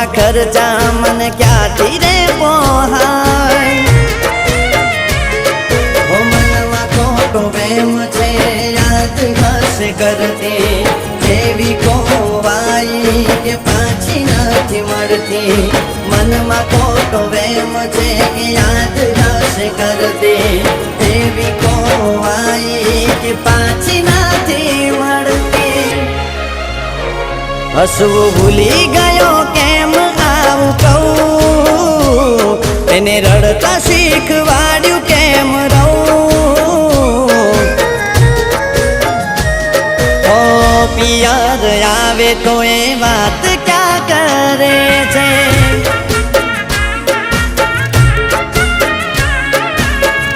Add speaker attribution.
Speaker 1: મોંઘા ખર્ચા મને ક્યાંથી રે પોહાય ઓ મનમાં ખોટો વેમ છે યાદ હશે કરતી એવી કોવાઈ કે પાછી નથી મળતી મનમાં ખોટો વેમ છે યાદ હશે કરતી એવી કોવાઈ કે પાછી નથી મળતી હસવું ભૂલી ગયો કેમ આવું કહું એને રડતા શીખવાડ્યું કેમ રહું ઓ પિયર આવે તો એ વાત ક્યાં કરે છે